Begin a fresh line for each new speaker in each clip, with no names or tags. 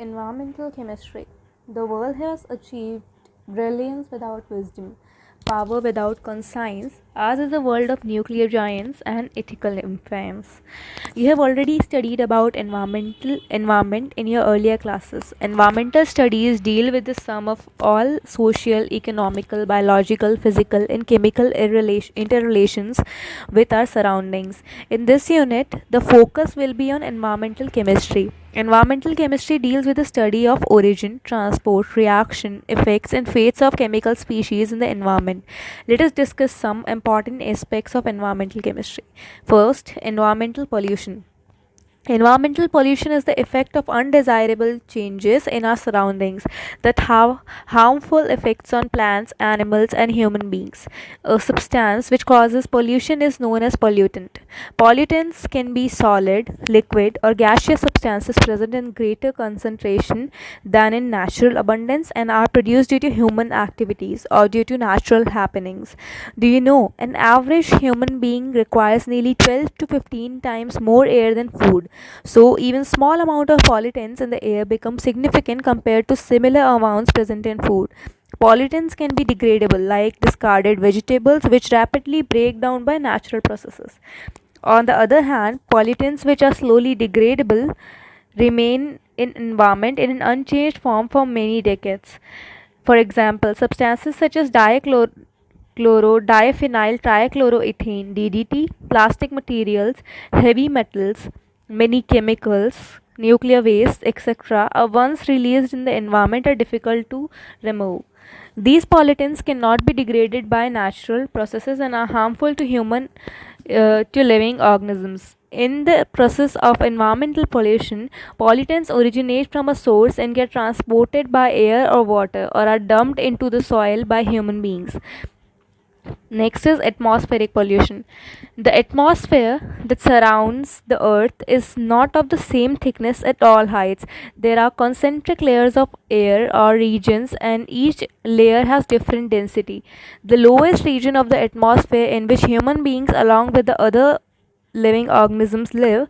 Environmental chemistry. The world has achieved brilliance without wisdom, power without conscience. Ours is a world of nuclear giants and ethical infames. You have already studied about environment in your earlier classes. Environmental studies deal with the sum of all social, economical, biological, physical, and chemical interrelations with our surroundings. In this unit, the focus will be on environmental chemistry. Environmental chemistry deals with the study of origin, transport, reaction, effects, and fates of chemical species in the environment. Let us discuss some important aspects of environmental chemistry. First, environmental pollution. Environmental pollution is the effect of undesirable changes in our surroundings that have harmful effects on plants, animals, and human beings. A substance which causes pollution is known as pollutant. Pollutants can be solid, liquid, or gaseous substances present in greater concentration than in natural abundance and are produced due to human activities or due to natural happenings. Do you know an average human being requires nearly 12 to 15 times more air than food? So even small amount of pollutants in the air become significant compared to similar amounts present in food. Pollutants can be degradable like discarded vegetables which rapidly break down by natural processes. On the other hand, pollutants which are slowly degradable remain in environment in an unchanged form for many decades. For example, substances such as diphenyl trichloroethane DDT, plastic materials, heavy metals, many chemicals, nuclear waste, etc., are once released in the environment are difficult to remove. These pollutants cannot be degraded by natural processes and are harmful to to living organisms. In the process of environmental pollution, pollutants originate from a source and get transported by air or water or are dumped into the soil by human beings. Next is atmospheric pollution. The atmosphere that surrounds the earth is not of the same thickness at all heights. There are concentric layers of air or regions, and each layer has different density. The lowest region of the atmosphere in which human beings, along with the other living organisms, live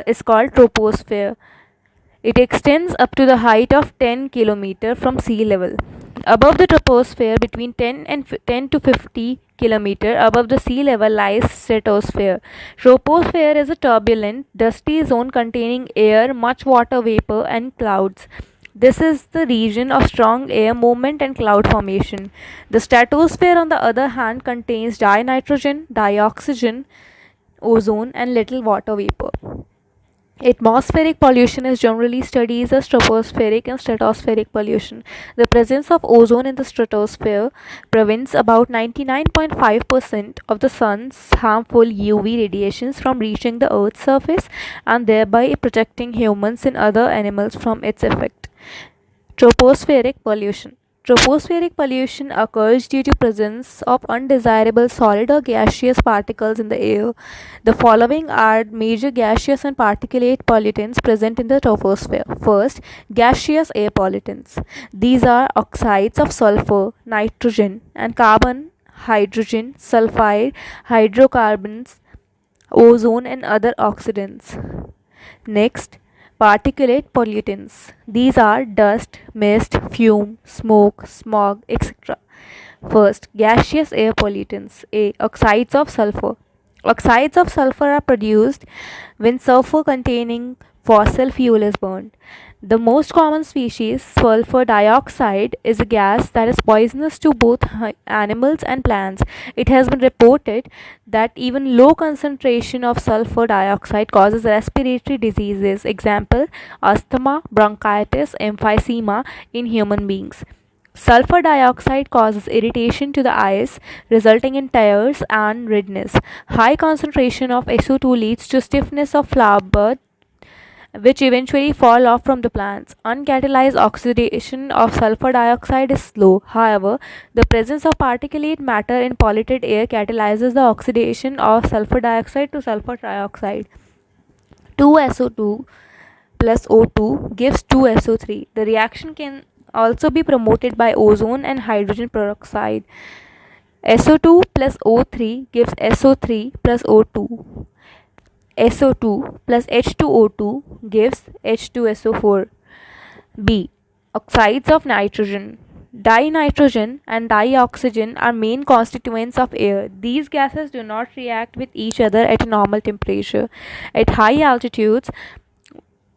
is called troposphere. It extends up to the height of 10 km from sea level. Above the troposphere, between 10 to 50 km above the sea level, lies stratosphere. Troposphere is a turbulent, dusty zone containing air, much water vapor, and clouds. This is the region of strong air movement and cloud formation. The stratosphere, on the other hand, contains dinitrogen, dioxygen, ozone, and little water vapor. Atmospheric pollution is generally studied as tropospheric and stratospheric pollution. The presence of ozone in the stratosphere prevents about 99.5% of the sun's harmful UV radiations from reaching the Earth's surface and thereby protecting humans and other animals from its effect. Tropospheric pollution. Tropospheric pollution occurs due to presence of undesirable solid or gaseous particles in the air. The following are major gaseous and particulate pollutants present in the troposphere. First, gaseous air pollutants. These are oxides of sulfur, nitrogen, and carbon, hydrogen, sulfide, hydrocarbons, ozone, and other oxidants. Next, particulate pollutants. These are dust, mist, fume, smoke, smog, etc. First, gaseous air pollutants. A. Oxides of sulfur. Oxides of sulfur are produced when sulfur containing fossil fuel is burned. The most common species, sulfur dioxide, is a gas that is poisonous to both animals and plants. It has been reported that even low concentration of sulfur dioxide causes respiratory diseases, example, asthma, bronchitis, emphysema in human beings. Sulfur dioxide causes irritation to the eyes, resulting in tears and redness. High concentration of SO2 leads to stiffness of flower buds, which eventually fall off from the plants. Uncatalyzed oxidation of sulfur dioxide is slow. However, the presence of particulate matter in polluted air catalyzes the oxidation of sulfur dioxide to sulfur trioxide. 2SO2 plus O2 gives 2SO3. The reaction can also be promoted by ozone and hydrogen peroxide. SO2 plus O3 gives SO3 plus O2. SO2 plus H2O2 gives H2SO4. B. Oxides of nitrogen. Dinitrogen and dioxygen are main constituents of air. These gases do not react with each other at a normal temperature. At high altitudes,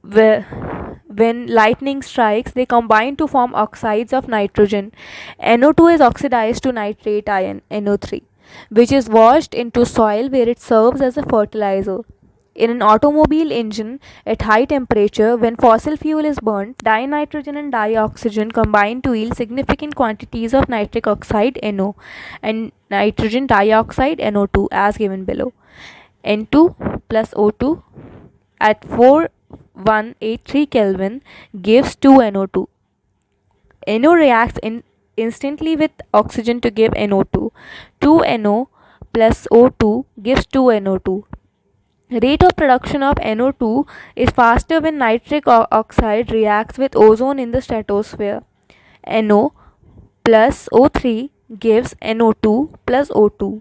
when lightning strikes, they combine to form oxides of nitrogen. NO2 is oxidized to nitrate ion, NO3, which is washed into soil where it serves as a fertilizer. In an automobile engine at high temperature, when fossil fuel is burnt, dinitrogen and dioxygen combine to yield significant quantities of nitric oxide NO and nitrogen dioxide NO2 as given below. N2 plus O2 at 4183 Kelvin gives 2NO2. NO reacts instantly with oxygen to give NO2. 2NO plus O2 gives 2NO2. Rate of production of NO2 is faster when nitric oxide reacts with ozone in the stratosphere. NO plus O3 gives NO2 plus O2.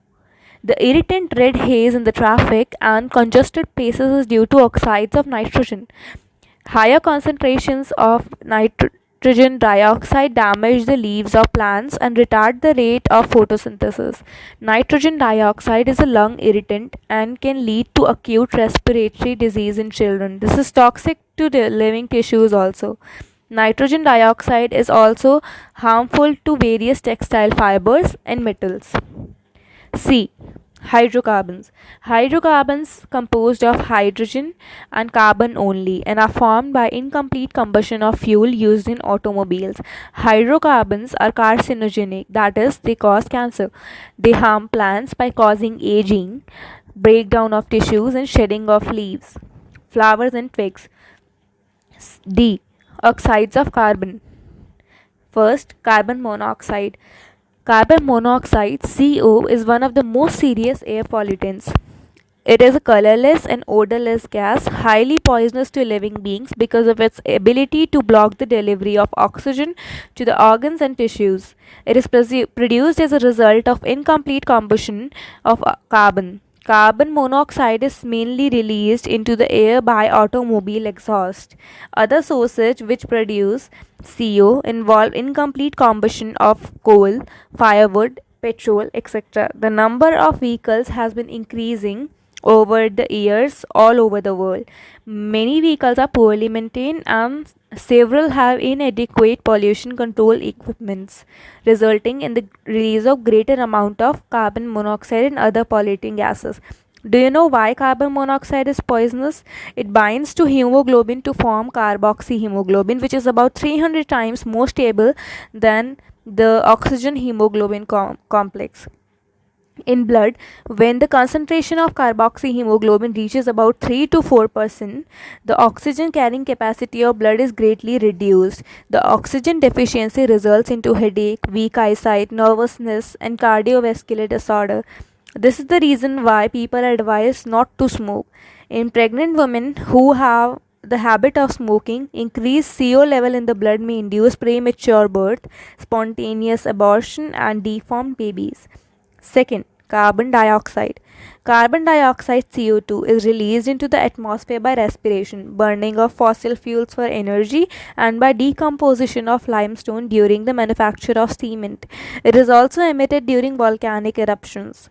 The irritant red haze in the traffic and congested places is due to oxides of nitrogen. Higher concentrations of nitrogen dioxide damage the leaves of plants and retard the rate of photosynthesis. Nitrogen dioxide is a lung irritant and can lead to acute respiratory disease in children. This is toxic to the living tissues also. Nitrogen dioxide is also harmful to various textile fibers and metals. C. Hydrocarbons. Hydrocarbons composed of hydrogen and carbon only and are formed by incomplete combustion of fuel used in automobiles. Hydrocarbons are carcinogenic, that is, they cause cancer. They harm plants by causing aging, breakdown of tissues, and shedding of leaves, flowers, and twigs. D. Oxides of carbon. First, carbon monoxide. Carbon monoxide (CO) is one of the most serious air pollutants. It is a colorless and odorless gas, highly poisonous to living beings because of its ability to block the delivery of oxygen to the organs and tissues. It is produced as a result of incomplete combustion of carbon. Carbon monoxide is mainly released into the air by automobile exhaust. Other sources which produce CO involve incomplete combustion of coal, firewood, petrol, etc. The number of vehicles has been increasing over the years all over the world. Many vehicles are poorly maintained and several have inadequate pollution control equipments, resulting in the release of greater amount of carbon monoxide and other polluting gases. Do you know why carbon monoxide is poisonous? It binds to hemoglobin to form carboxyhemoglobin, which is about 300 times more stable than the oxygen hemoglobin complex. In blood, when the concentration of carboxyhemoglobin reaches about 3 to 4%, the oxygen carrying capacity of blood is greatly reduced. The oxygen deficiency results into headache, weak eyesight, nervousness, and cardiovascular disorder. This is the reason why people are advised not to smoke. In pregnant women who have the habit of smoking, increased CO level in the blood may induce premature birth, spontaneous abortion, and deformed babies. Second, carbon dioxide. Carbon dioxide CO2 is released into the atmosphere by respiration, burning of fossil fuels for energy, and by decomposition of limestone during the manufacture of cement. It is also emitted during volcanic eruptions.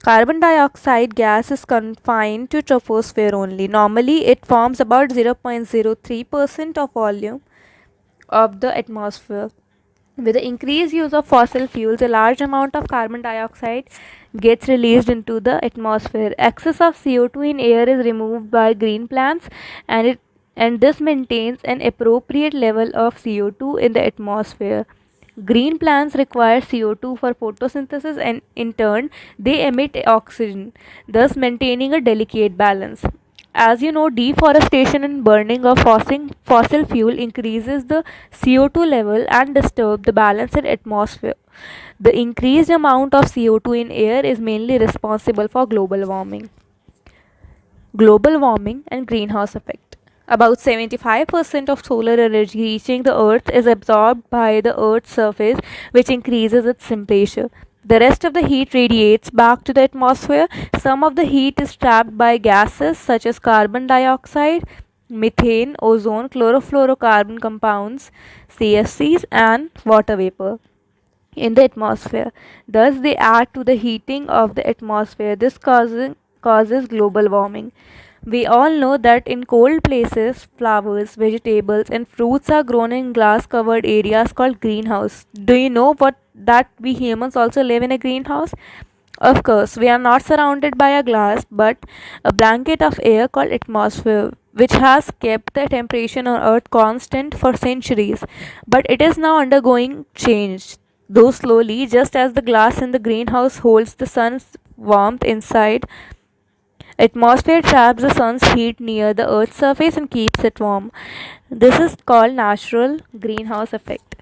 Carbon dioxide gas is confined to troposphere only. Normally, it forms about 0.03% of volume of the atmosphere. With the increased use of fossil fuels, a large amount of carbon dioxide gets released into the atmosphere. Excess of CO2 in air is removed by green plants, and this maintains an appropriate level of CO2 in the atmosphere. Green plants require CO2 for photosynthesis, and in turn they emit oxygen, thus maintaining a delicate balance. As you know, deforestation and burning of fossil fuel increases the CO2 level and disturb the balance in atmosphere. The increased amount of CO2 in air is mainly responsible for global warming. Global warming and greenhouse effect. About 75% of solar energy reaching the earth is absorbed by the earth's surface, which increases its temperature. The rest of the heat radiates back to the atmosphere. Some of the heat is trapped by gases such as carbon dioxide, methane, ozone, chlorofluorocarbon compounds, CFCs, and water vapor in the atmosphere. Thus, they add to the heating of the atmosphere. This causes global warming. We all know that in cold places, flowers, vegetables, and fruits are grown in glass covered areas called greenhouse. Do you know what that we humans also live in a greenhouse? Of course, we are not surrounded by a glass but a blanket of air called atmosphere, which has kept the temperature on Earth constant for centuries. But it is now undergoing change, though slowly, just as the glass in the greenhouse holds the sun's warmth inside. Atmosphere traps the sun's heat near the Earth's surface and keeps it warm. This is called natural greenhouse effect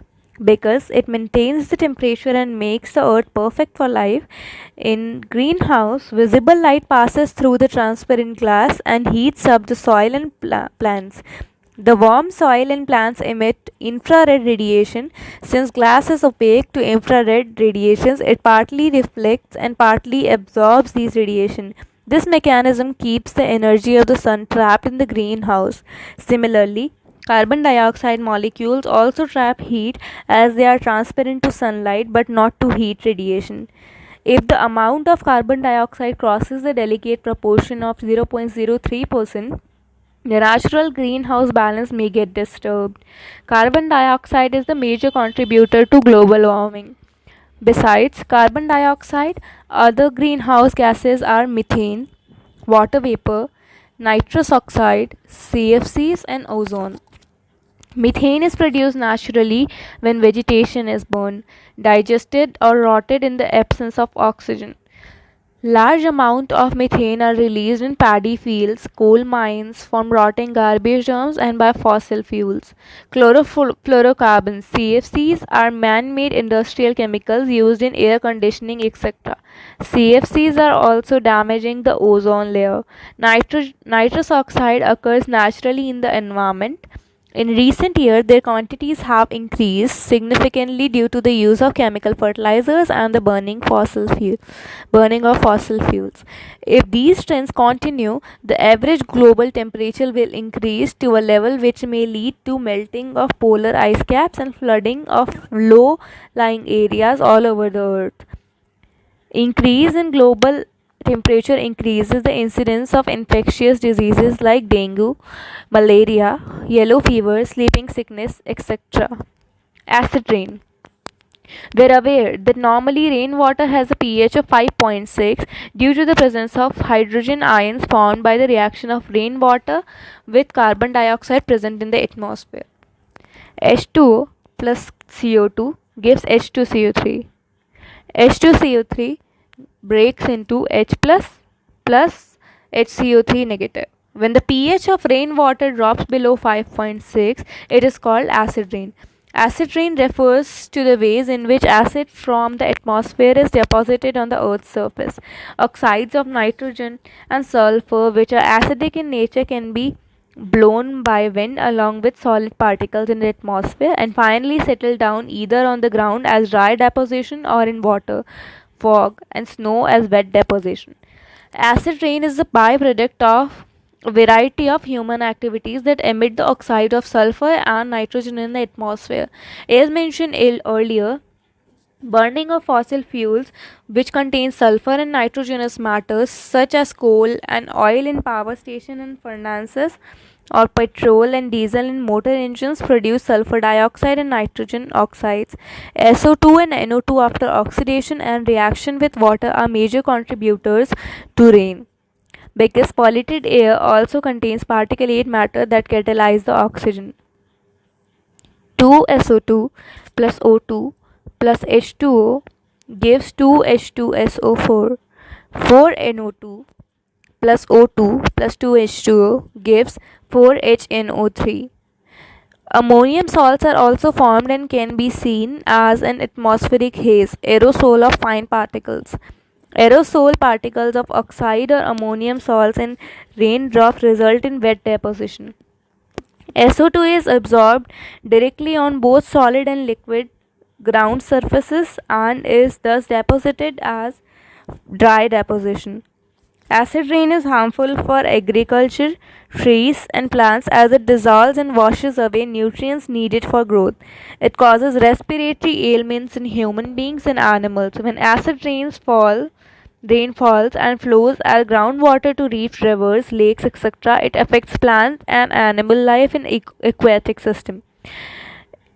because it maintains the temperature and makes the earth perfect for life. In greenhouse, visible light passes through the transparent glass and heats up the soil and plants. The warm soil and plants emit infrared radiation. Since glass is opaque to infrared radiations, it partly reflects and partly absorbs these radiation. This mechanism keeps the energy of the sun trapped in the greenhouse. Similarly, carbon dioxide molecules also trap heat as they are transparent to sunlight but not to heat radiation. If the amount of carbon dioxide crosses the delicate proportion of 0.03%, the natural greenhouse balance may get disturbed. Carbon dioxide is the major contributor to global warming. Besides carbon dioxide, other greenhouse gases are methane, water vapor, nitrous oxide, CFCs, and ozone. Methane is produced naturally when vegetation is burned, digested, or rotted in the absence of oxygen. Large amounts of methane are released in paddy fields, coal mines, from rotting garbage dumps, and by fossil fuels. Chlorofluorocarbons (CFCs) are man-made industrial chemicals used in air conditioning, etc. CFCs are also damaging the ozone layer. Nitrous oxide occurs naturally in the environment. In recent years, their quantities have increased significantly due to the use of chemical fertilizers and the burning of fossil fuels. If these trends continue, the average global temperature will increase to a level which may lead to melting of polar ice caps and flooding of low-lying areas all over the earth. Increase in global temperature increases the incidence of infectious diseases like dengue, malaria, yellow fever, sleeping sickness, etc. Acid rain. We're aware that normally rainwater has a pH of 5.6 due to the presence of hydrogen ions formed by the reaction of rainwater with carbon dioxide present in the atmosphere. H2O plus CO2 gives H2CO3. H2CO3 breaks into H plus HCO3 negative. When the pH of rainwater drops below 5.6, it is called acid rain. Acid rain refers to the ways in which acid from the atmosphere is deposited on the Earth's surface. Oxides of nitrogen and sulfur, which are acidic in nature, can be blown by wind along with solid particles in the atmosphere and finally settle down either on the ground as dry deposition or in water, fog, and snow as wet deposition. Acid rain is a byproduct of a variety of human activities that emit the oxide of sulfur and nitrogen in the atmosphere. As mentioned earlier, burning of fossil fuels, which contain sulfur and nitrogenous matters such as coal and oil in power station and furnaces, or petrol and diesel in motor engines, produce sulfur dioxide and nitrogen oxides. SO2 and NO2 after oxidation and reaction with water are major contributors to rain because polluted air also contains particulate matter that catalyze the oxygen. 2SO2 plus O2 plus H2O gives 2H2SO4. 4NO2 plus O2 plus 2H2O gives 4HNO3. Ammonium salts are also formed and can be seen as an atmospheric haze, aerosol of fine particles. Aerosol particles of oxide or ammonium salts in raindrops result in wet deposition. SO2 is absorbed directly on both solid and liquid ground surfaces and is thus deposited as dry deposition. Acid rain is harmful for agriculture, trees, and plants as it dissolves and washes away nutrients needed for growth. It causes respiratory ailments in human beings and animals. When acid rain falls and flows as groundwater to reach rivers, lakes, etc., it affects plant and animal life in aquatic system.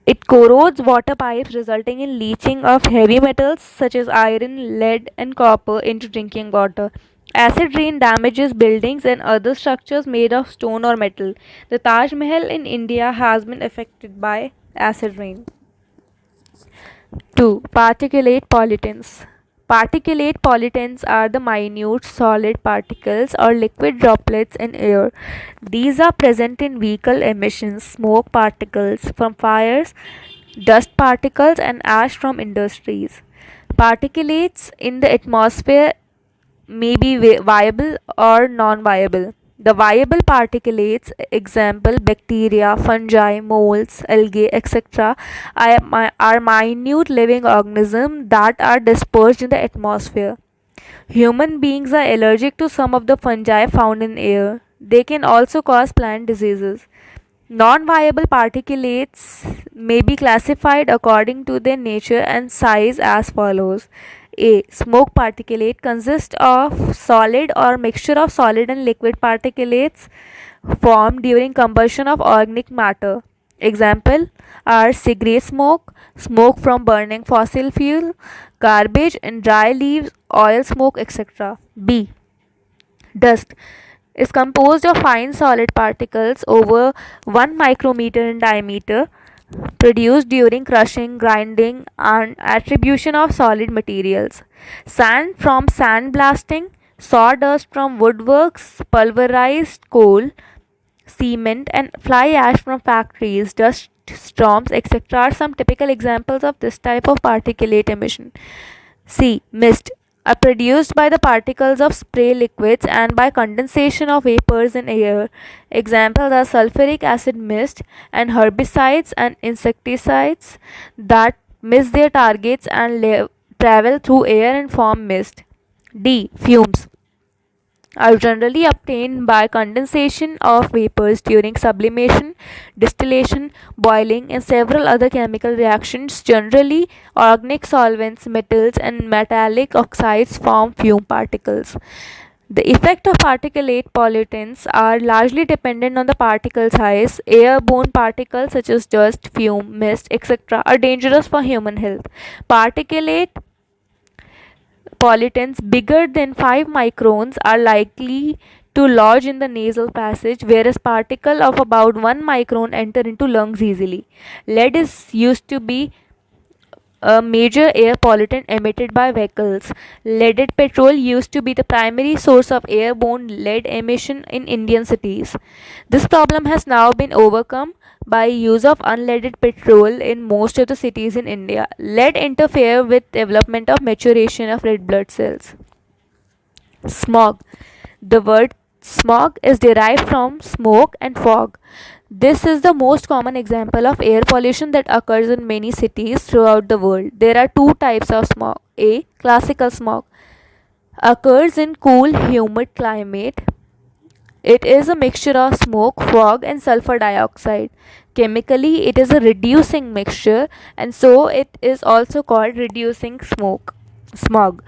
It corrodes water pipes, resulting in leaching of heavy metals such as iron, lead, and copper into drinking water. Acid rain damages buildings and other structures made of stone or metal. The Taj Mahal in India has been affected by acid rain. 2. Particulate pollutants. Particulate pollutants are the minute solid particles or liquid droplets in air. These are present in vehicle emissions, smoke particles from fires, dust particles, and ash from industries. Particulates in the atmosphere may be viable or non-viable. The viable particulates, example bacteria, fungi, molds, algae, etc., are minute living organisms that are dispersed in the atmosphere. Human beings are allergic to some of the fungi found in air. They can also cause plant diseases. Non-viable particulates may be classified according to their nature and size as follows. A. Smoke particulate consists of solid or mixture of solid and liquid particulates formed during combustion of organic matter. Example are cigarette smoke, smoke from burning fossil fuel, garbage and dry leaves, oil smoke, etc. B. Dust is composed of fine solid particles over 1 micrometer in diameter produced during crushing, grinding, and attribution of solid materials. Sand from sandblasting, sawdust from woodworks, pulverized coal, cement, and fly ash from factories, dust storms, etc., are some typical examples of this type of particulate emission. C. Mist are produced by the particles of spray liquids and by condensation of vapors in air. Examples are sulfuric acid mist and herbicides and insecticides that miss their targets and travel through air and form mist. D. Fumes are generally obtained by condensation of vapors during sublimation, distillation, boiling, and several other chemical reactions. Generally, organic solvents, metals, and metallic oxides form fume particles. The effect of particulate pollutants are largely dependent on the particle size. Airborne particles such as dust, fume, mist, etc., are dangerous for human health. Particulate pollutants bigger than 5 microns are likely to lodge in the nasal passage, whereas particles of about 1 micron enter into lungs easily. Lead is used to be a major air pollutant emitted by vehicles. Leaded petrol used to be the primary source of airborne lead emission in Indian cities. This problem has now been overcome by use of unleaded petrol in most of the cities in India. Lead interfere with development of maturation of red blood cells. Smog. The word smog is derived from smoke and fog. This is the most common example of air pollution that occurs in many cities throughout the world. There are two types of smog. A. Classical smog occurs in cool, humid climate. It is a mixture of smoke, fog, and sulfur dioxide. Chemically, it is a reducing mixture, and so it is also called reducing smog.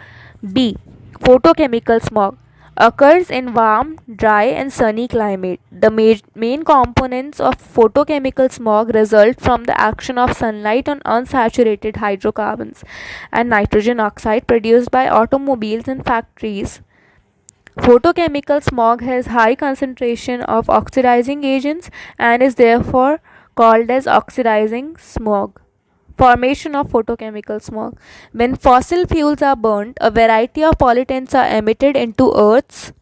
B. Photochemical smog occurs in warm, dry, and sunny climate. The main components of photochemical smog result from the action of sunlight on unsaturated hydrocarbons and nitrogen oxide produced by automobiles and factories. Photochemical smog has high concentration of oxidizing agents and is therefore called as oxidizing smog. Formation of photochemical smog. When fossil fuels are burnt, a variety of pollutants are emitted into Earth's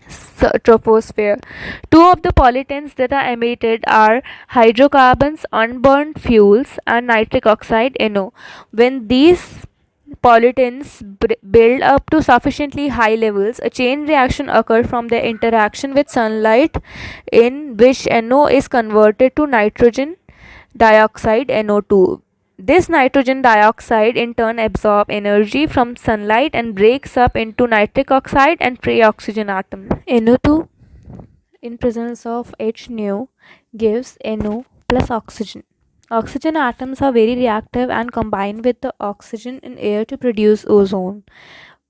troposphere. Two of the pollutants that are emitted are hydrocarbons, unburned fuels, and nitric oxide (NO). When these pollutants build up to sufficiently high levels, a chain reaction occurs from their interaction with sunlight, in which NO is converted to nitrogen dioxide (NO2). This nitrogen dioxide in turn absorbs energy from sunlight and breaks up into nitric oxide and free oxygen atom. NO2 in presence of H nu gives NO plus oxygen. Oxygen atoms are very reactive and combine with the oxygen in air to produce ozone.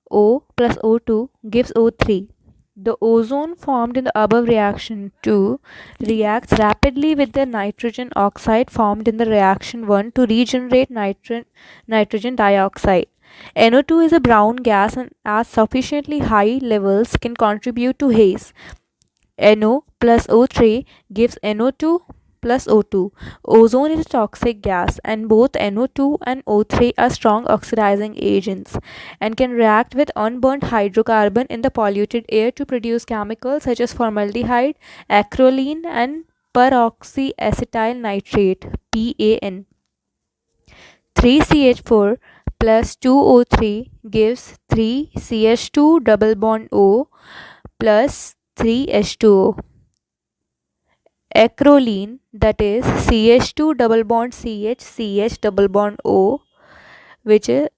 O plus O2 gives O3. The ozone formed in the above reaction 2 reacts rapidly with the nitrogen oxide formed in the reaction 1 to regenerate nitrogen dioxide. NO2 is a brown gas and at sufficiently high levels can contribute to haze. NO plus O3 gives NO2 plus O2. Ozone is a toxic gas and both NO2 and O3 are strong oxidizing agents and can react with unburnt hydrocarbon in the polluted air to produce chemicals such as formaldehyde, acrolein and peroxyacetyl nitrate PAN. 3CH4 plus 2O3 gives 3CH2 double bond O plus 3H2O. Acrolein, that is CH2 double bond CH double bond O, which is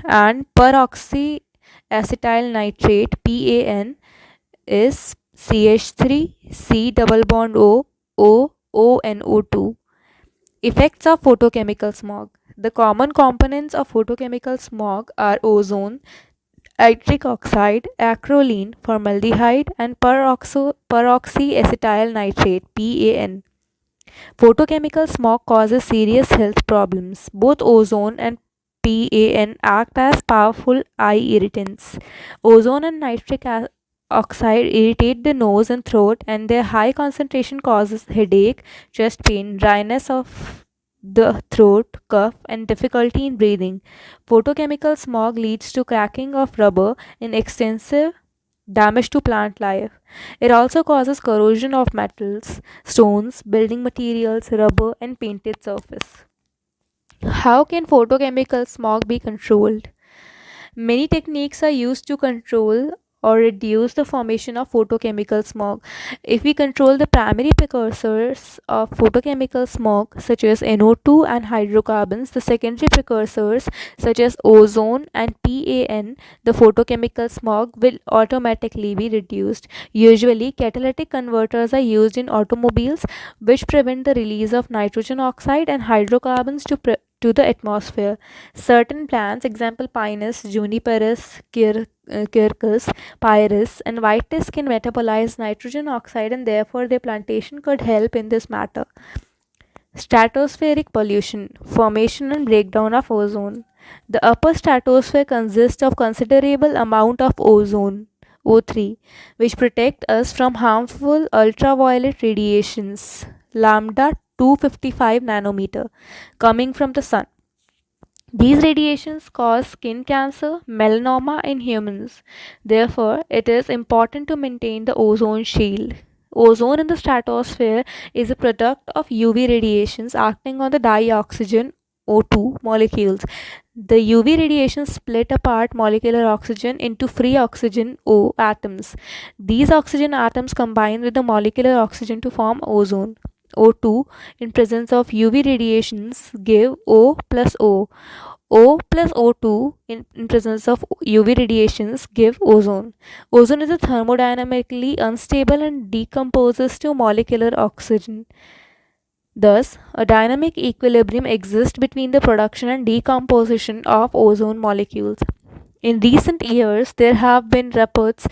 and peroxyacetyl nitrate PAN is CH3 C double bond O ONO2. Effects of photochemical smog. The common components of photochemical smog are ozone, nitric oxide, acrolein, formaldehyde, and peroxyacetyl nitrate (PAN). Photochemical smog causes serious health problems. Both ozone and PAN act as powerful eye irritants. Ozone and nitric oxide irritate the nose and throat, and their high concentration causes headache, chest pain, dryness of the throat, cough, and difficulty in breathing. Photochemical smog leads to cracking of rubber and extensive damage to plant life. It also causes corrosion of metals, stones, building materials, rubber, and painted surface. How can photochemical smog be controlled? Many techniques are used to control or reduce the formation of photochemical smog. If we control the primary precursors of photochemical smog, such as NO2 and hydrocarbons, the secondary precursors, such as ozone and PAN, the photochemical smog will automatically be reduced. Usually, catalytic converters are used in automobiles, which prevent the release of nitrogen oxide and hydrocarbons to the atmosphere. Certain plants, example Pinus, Juniperus, Quercus, Pyrus, and Vitis, can metabolize nitrogen oxide and therefore their plantation could help in this matter. Stratospheric pollution, formation and breakdown of ozone. The upper stratosphere consists of considerable amount of ozone, O3, which protect us from harmful ultraviolet radiations, lambda 255 nanometer, coming from the sun. These radiations cause skin cancer, melanoma in humans. Therefore, it is important to maintain the ozone shield. Ozone in the stratosphere is a product of UV radiations acting on the dioxygen O2 molecules. The UV radiations split apart molecular oxygen into free oxygen O atoms. These oxygen atoms combine with the molecular oxygen to form ozone. O2 in presence of UV radiations give O plus O. O plus O2 in presence of UV radiations give ozone. Ozone is a thermodynamically unstable and decomposes to molecular oxygen. Thus, a dynamic equilibrium exists between the production and decomposition of ozone molecules. In recent years, there have been reports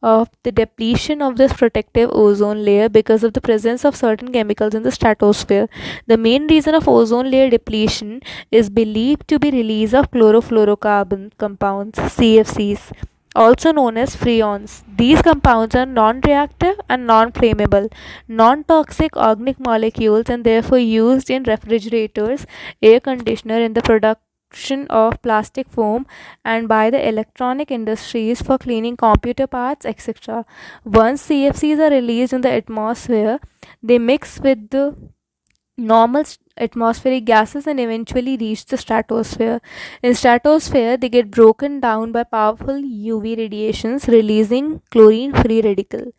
of the depletion of this protective ozone layer because of the presence of certain chemicals in the stratosphere. The main reason of ozone layer depletion is believed to be release of chlorofluorocarbon compounds, CFCs, also known as freons. These compounds are non-reactive and non-flammable, non-toxic organic molecules and therefore used in refrigerators, air conditioner in the production of plastic foam and by the electronic industries for cleaning computer parts, etc. Once CFCs are released in the atmosphere, they mix with the normal atmospheric gases and eventually reach the stratosphere. In stratosphere, they get broken down by powerful UV radiations releasing chlorine free radical.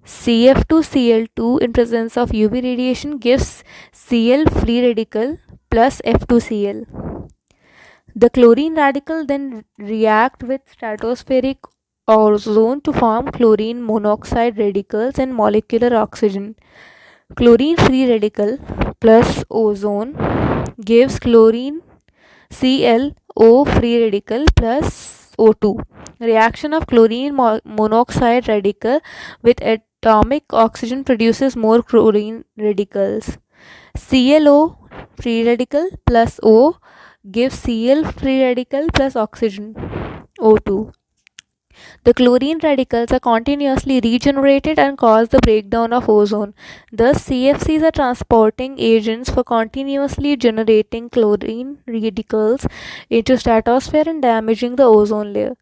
CF2Cl2 in presence of UV radiation gives Cl free radical plus F2Cl. The chlorine radical then react with stratospheric ozone to form chlorine monoxide radicals and molecular oxygen. Chlorine free radical plus ozone gives chlorine ClO free radical plus O2. Reaction of chlorine monoxide radical with atomic oxygen produces more chlorine radicals. ClO free radical plus O gives Cl free radical plus oxygen O2. The chlorine radicals are continuously regenerated and cause the breakdown of ozone. Thus, CFCs are transporting agents for continuously generating chlorine radicals into stratosphere and damaging the ozone layer.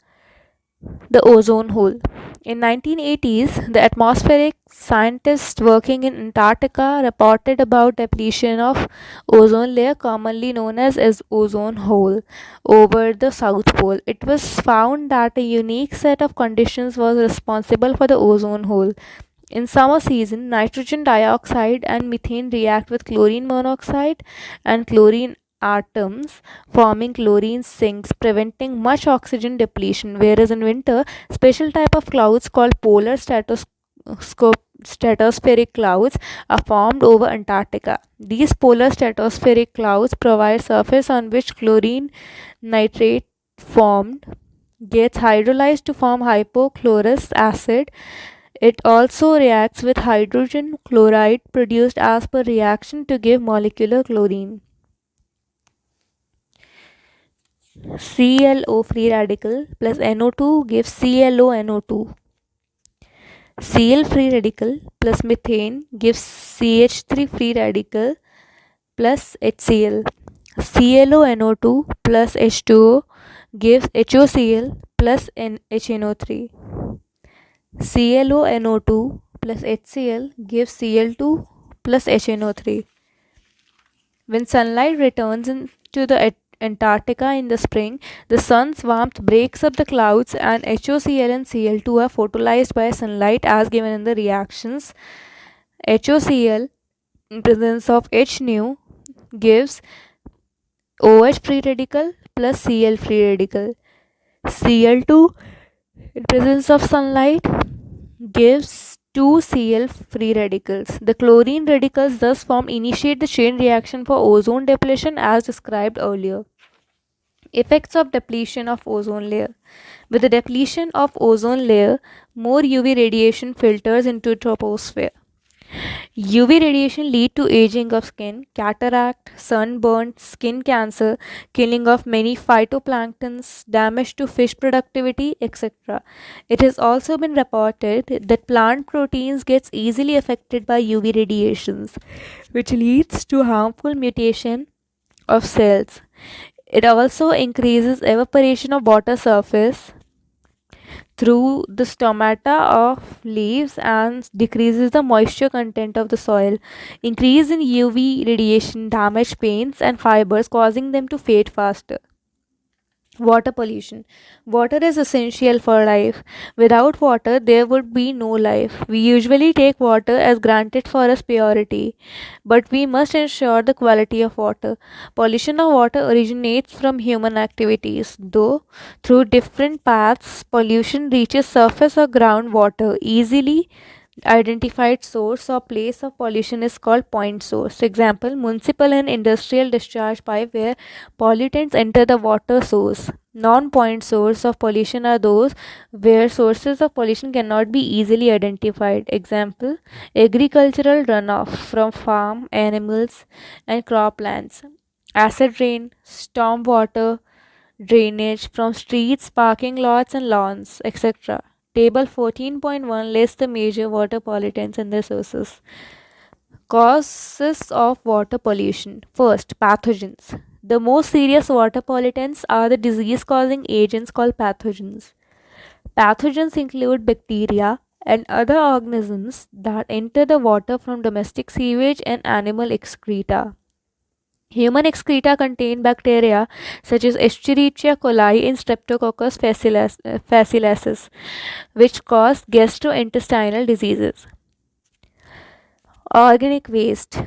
The ozone hole. In 1980s, the atmospheric scientists working in Antarctica reported about depletion of ozone layer, commonly known as ozone hole, over the South Pole. It was found that a unique set of conditions was responsible for the ozone hole. In summer season, nitrogen dioxide and methane react with chlorine monoxide and chlorine atoms, forming chlorine sinks, preventing much oxygen depletion, whereas in winter, special type of clouds called polar stratospheric clouds are formed over Antarctica. These polar stratospheric clouds provide surface on which chlorine nitrate formed gets hydrolyzed to form hypochlorous acid. It also reacts with hydrogen chloride produced as per reaction to give molecular chlorine. ClO free radical plus NO2 gives ClONO2. Cl free radical plus methane gives CH3 free radical plus HCl. ClONO2 plus H2O gives HOCl plus HNO3. ClONO2 plus HCl gives Cl2 plus HNO3. When sunlight returns into the Antarctica in the spring, the sun's warmth breaks up the clouds and HOCl and Cl2 are photolyzed by sunlight as given in the reactions. HOCl in presence of HNO gives OH free radical plus Cl free radical. Cl2 in presence of sunlight gives 2Cl free radicals. The chlorine radicals thus formed initiate the chain reaction for ozone depletion as described earlier. Effects of depletion of ozone layer. With the depletion of ozone layer, more UV radiation filters into troposphere. UV radiation lead to aging of skin, cataract, sunburn, skin cancer, killing of many phytoplanktons, damage to fish productivity, etc. It has also been reported that plant proteins gets easily affected by UV radiations, which leads to harmful mutation of cells. It also increases evaporation of water surface through the stomata of leaves and decreases the moisture content of the soil. Increase in UV radiation damage paints and fibers, causing them to fade faster. Water pollution. Water is essential for life. Without water, there would be no life. We usually take water as granted for its purity, but we must ensure the quality of water. Pollution of water originates from human activities, though through different paths, pollution reaches surface or groundwater easily. Identified source or place of pollution is called point source. Example, municipal and industrial discharge pipe where pollutants enter the water source. Non-point source of pollution are those where sources of pollution cannot be easily identified. Example, agricultural runoff from farm animals and croplands. Acid rain, storm water, drainage from streets, parking lots and lawns, etc. Table 14.1 lists the major water pollutants and their sources. Causes of water pollution. First, pathogens. The most serious water pollutants are the disease-causing agents called pathogens. Pathogens include bacteria and other organisms that enter the water from domestic sewage and animal excreta. Human excreta contain bacteria such as Escherichia coli and Streptococcus facilacis, which cause gastrointestinal diseases. Organic waste.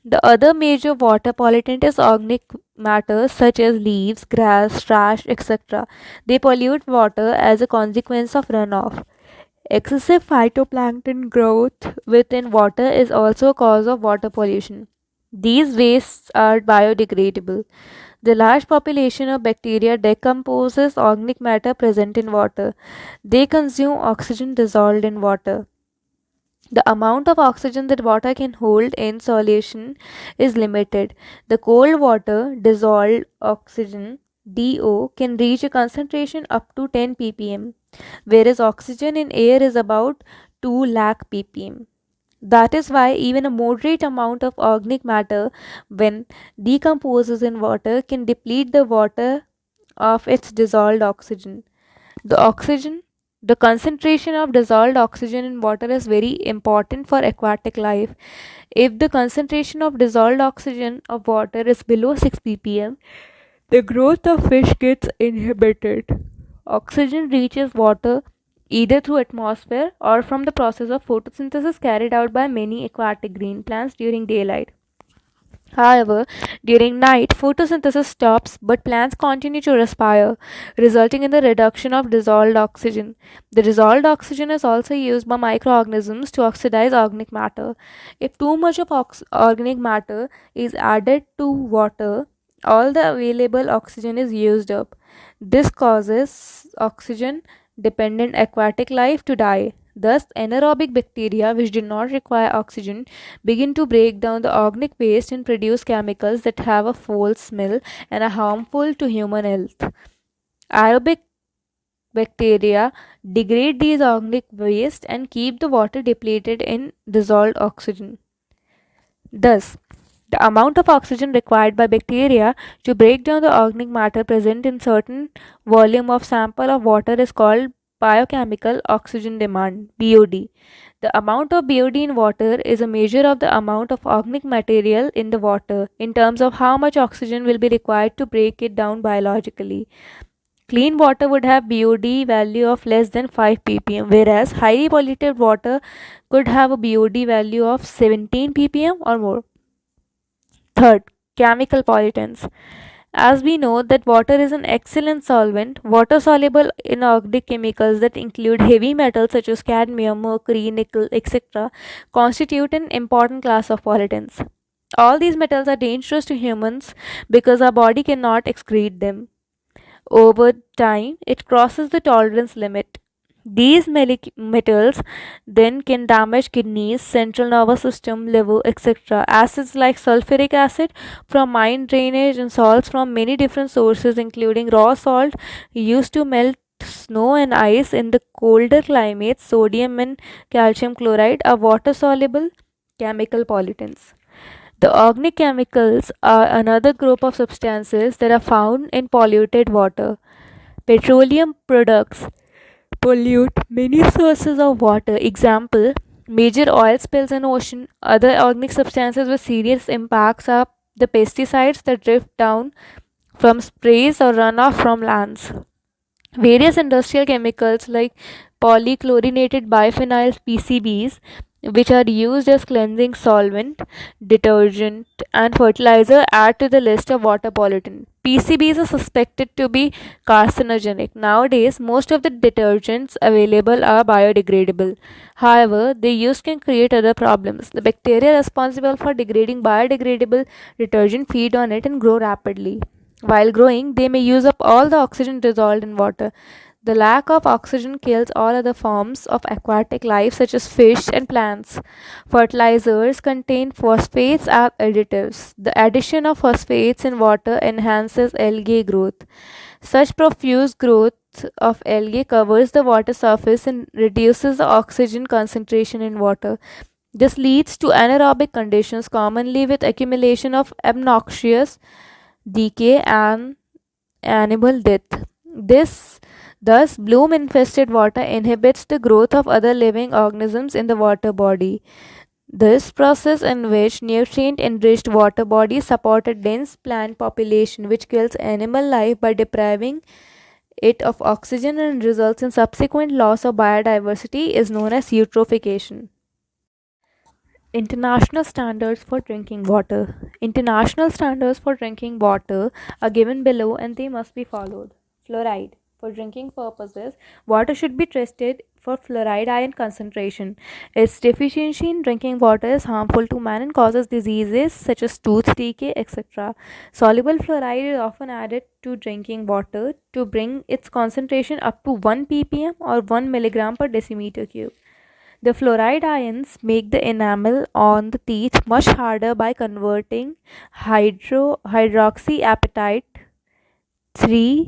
The other major water pollutant is organic matter such as leaves, grass, trash, etc. They pollute water as a consequence of runoff. Excessive phytoplankton growth within water is also a cause of water pollution. These wastes are biodegradable. The large population of bacteria decomposes organic matter present in water. They consume oxygen dissolved in water. The amount of oxygen that water can hold in solution is limited. The cold water, dissolved oxygen, DO, can reach a concentration up to 10 ppm, whereas oxygen in air is about 2 lakh ppm. That is why even a moderate amount of organic matter, when decomposes in water, can deplete the water of its dissolved oxygen. The oxygen, the concentration of dissolved oxygen in water is very important for aquatic life. If the concentration of dissolved oxygen of water is below 6 ppm, the growth of fish gets inhibited. Oxygen reaches water either through atmosphere or from the process of photosynthesis carried out by many aquatic green plants during daylight. However, during night, photosynthesis stops, but plants continue to respire, resulting in the reduction of dissolved oxygen. The dissolved oxygen is also used by microorganisms to oxidize organic matter. If too much of organic matter is added to water, all the available oxygen is used up. This causes oxygen dependent aquatic life to die. Thus, anaerobic bacteria, which do not require oxygen, begin to break down the organic waste and produce chemicals that have a foul smell and are harmful to human health. Aerobic bacteria degrade these organic waste and keep the water depleted in dissolved oxygen. Thus, the amount of oxygen required by bacteria to break down the organic matter present in certain volume of sample of water is called biochemical oxygen demand, BOD. The amount of BOD in water is a measure of the amount of organic material in the water in terms of how much oxygen will be required to break it down biologically. Clean water would have BOD value of less than 5 ppm, whereas highly polluted water could have a BOD value of 17 ppm or more. Third, chemical pollutants. As we know that water is an excellent solvent, water-soluble inorganic chemicals that include heavy metals such as cadmium, mercury, nickel, etc. constitute an important class of pollutants. All these metals are dangerous to humans because our body cannot excrete them. Over time, it crosses the tolerance limit. These metals then can damage kidneys, central nervous system, liver, etc. Acids like sulfuric acid from mine drainage and salts from many different sources, including raw salt used to melt snow and ice in the colder climates, sodium and calcium chloride are water soluble chemical pollutants. The organic chemicals are another group of substances that are found in polluted water. Petroleum products pollute many sources of water. Example, major oil spills in ocean. Other organic substances with serious impacts are the pesticides that drift down from sprays or runoff from lands. Various industrial chemicals like polychlorinated biphenyls PCBs, which are used as cleansing solvent, detergent, and fertilizer, add to the list of water pollutants. PCBs are suspected to be carcinogenic. Nowadays, most of the detergents available are biodegradable. However, their use can create other problems. The bacteria responsible for degrading biodegradable detergent feed on it and grow rapidly. While growing, they may use up all the oxygen dissolved in water. The lack of oxygen kills all other forms of aquatic life, such as fish and plants. Fertilizers contain phosphates as additives. The addition of phosphates in water enhances algae growth. Such profuse growth of algae covers the water surface and reduces the oxygen concentration in water. This leads to anaerobic conditions, commonly with accumulation of obnoxious decay and animal death. This Thus, bloom infested water inhibits the growth of other living organisms in the water body. This process, in which nutrient enriched water bodies support a dense plant population which kills animal life by depriving it of oxygen and results in subsequent loss of biodiversity, is known as eutrophication. International standards for drinking water. International standards for drinking water are given below and they must be followed. Fluoride. For drinking purposes, water should be tested for fluoride ion concentration. Its deficiency in drinking water is harmful to man and causes diseases such as tooth decay, etc. Soluble fluoride is often added to drinking water to bring its concentration up to 1 ppm or 1 milligram per decimeter cube. The fluoride ions make the enamel on the teeth much harder by converting hydroxyapatite 3